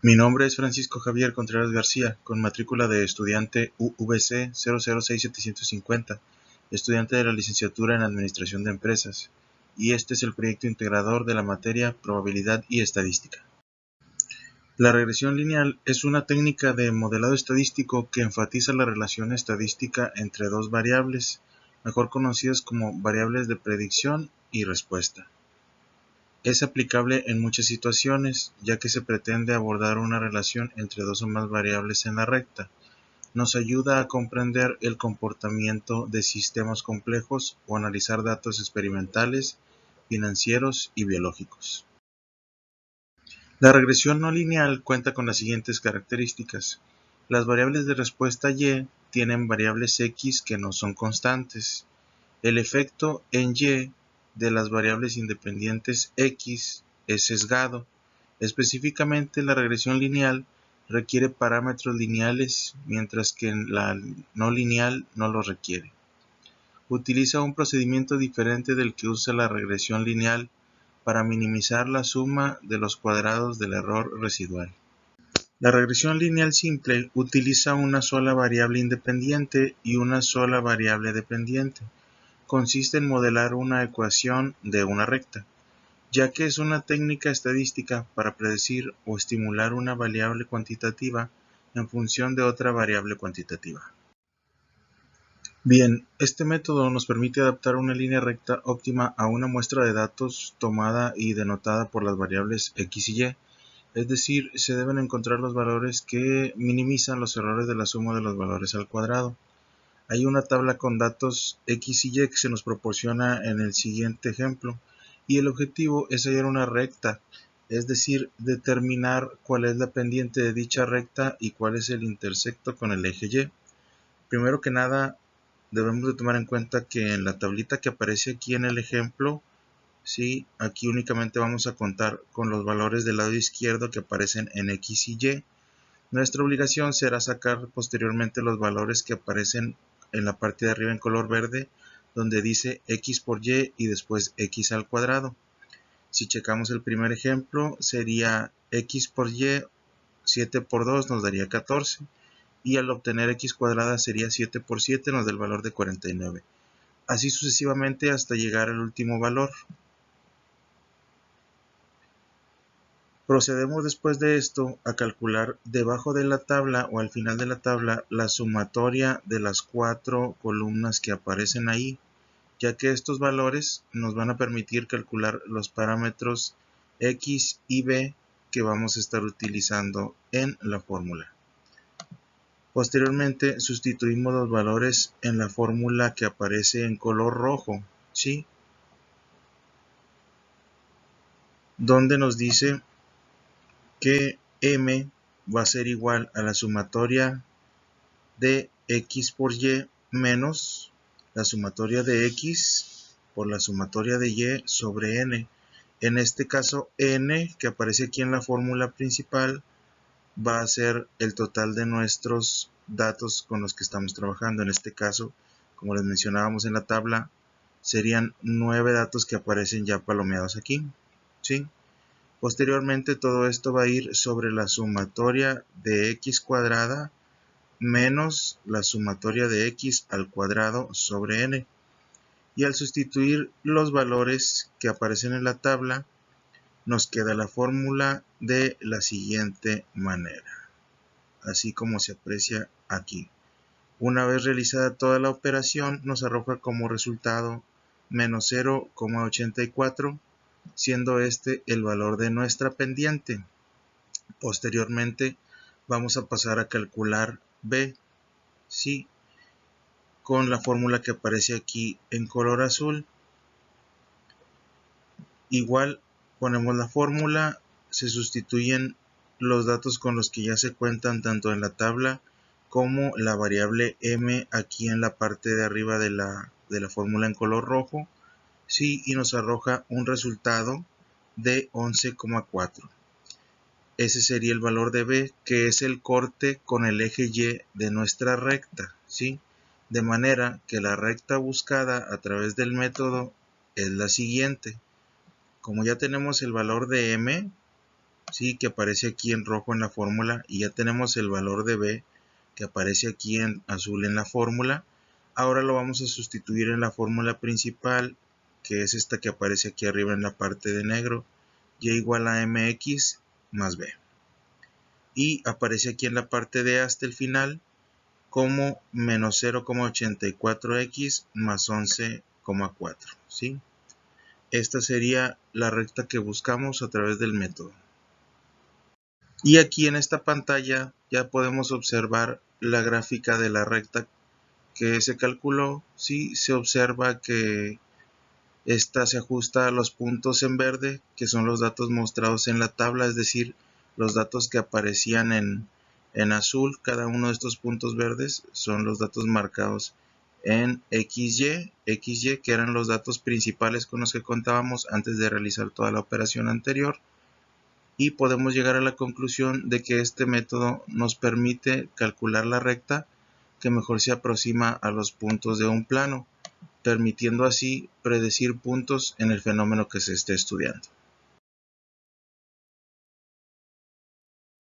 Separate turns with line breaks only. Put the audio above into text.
Mi nombre es Francisco Javier Contreras García, con matrícula de estudiante UVC 006750, estudiante de la licenciatura en Administración de Empresas, y este es el proyecto integrador de la materia Probabilidad y Estadística. La regresión lineal es una técnica de modelado estadístico que enfatiza la relación estadística entre dos variables, mejor conocidas como variables de predicción y respuesta. Es aplicable en muchas situaciones, ya que se pretende abordar una relación entre dos o más variables en la recta. Nos ayuda a comprender el comportamiento de sistemas complejos o analizar datos experimentales, financieros y biológicos. La regresión no lineal cuenta con las siguientes características. Las variables de respuesta Y tienen variables X que no son constantes. El efecto en Y de las variables independientes X es sesgado. Específicamente, la regresión lineal requiere parámetros lineales, mientras que la no lineal no los requiere. Utiliza un procedimiento diferente del que usa la regresión lineal para minimizar la suma de los cuadrados del error residual. La regresión lineal simple utiliza una sola variable independiente y una sola variable dependiente. Consiste en modelar una ecuación de una recta, ya que es una técnica estadística para predecir o estimular una variable cuantitativa en función de otra variable cuantitativa. Bien, este método nos permite adaptar una línea recta óptima a una muestra de datos tomada y denotada por las variables X y Y, es decir, se deben encontrar los valores que minimizan los errores de la suma de los valores al cuadrado. Hay una tabla con datos X y Y que se nos proporciona en el siguiente ejemplo, y el objetivo es hallar una recta, es decir, determinar cuál es la pendiente de dicha recta y cuál es el intersecto con el eje Y. Primero que nada, debemos de tomar en cuenta que en la tablita que aparece aquí en el ejemplo, ¿sí? Aquí únicamente vamos a contar con los valores del lado izquierdo que aparecen en X y Y. Nuestra obligación será sacar posteriormente los valores que aparecen en la parte de arriba en color verde, donde dice X por Y y después X al cuadrado. Si checamos el primer ejemplo, sería X por Y, 7 por 2 nos daría 14. Y al obtener X cuadrada sería 7 por 7, nos da el valor de 49. Así sucesivamente hasta llegar al último valor. Procedemos después de esto a calcular debajo de la tabla o al final de la tabla la sumatoria de las 4 columnas que aparecen ahí, ya que estos valores nos van a permitir calcular los parámetros X y B que vamos a estar utilizando en la fórmula. Posteriormente sustituimos los valores en la fórmula que aparece en color rojo, ¿sí? Donde nos dice que M va a ser igual a la sumatoria de X por Y menos la sumatoria de X por la sumatoria de Y sobre N. En este caso, N, que aparece aquí en la fórmula principal, va a ser el total de nuestros datos con los que estamos trabajando. En este caso, como les mencionábamos en la tabla, serían 9 datos que aparecen ya palomeados aquí, ¿sí? Posteriormente, todo esto va a ir sobre la sumatoria de X cuadrada menos la sumatoria de X al cuadrado sobre N. Y al sustituir los valores que aparecen en la tabla, nos queda la fórmula de la siguiente manera, así como se aprecia aquí. Una vez realizada toda la operación, nos arroja como resultado menos 0,84, siendo este el valor de nuestra pendiente. Posteriormente, vamos a pasar a calcular B, ¿sí? Con la fórmula que aparece aquí en color azul. Igual ponemos la fórmula, se sustituyen los datos con los que ya se cuentan tanto en la tabla como la variable M aquí en la parte de arriba de la fórmula en color rojo, sí, y nos arroja un resultado de 11,4. Ese sería el valor de B, que es el corte con el eje Y de nuestra recta, ¿sí? De manera que la recta buscada a través del método es la siguiente. Como ya tenemos el valor de M, sí, que aparece aquí en rojo en la fórmula, y ya tenemos el valor de b que aparece aquí en azul en la fórmula. Ahora lo vamos a sustituir en la fórmula principal, que es esta que aparece aquí arriba en la parte de negro, y igual a mx más b. Y aparece aquí en la parte de hasta el final como menos 0,84x más 11,4, ¿sí? Esta sería la recta que buscamos a través del método. Y aquí en esta pantalla ya podemos observar la gráfica de la recta que se calculó. Sí, se observa que esta se ajusta a los puntos en verde, que son los datos mostrados en la tabla, es decir, los datos que aparecían en azul. Cada uno de estos puntos verdes son los datos marcados en XY, que eran los datos principales con los que contábamos antes de realizar toda la operación anterior. Y podemos llegar a la conclusión de que este método nos permite calcular la recta que mejor se aproxima a los puntos de un plano, permitiendo así predecir puntos en el fenómeno que se esté estudiando.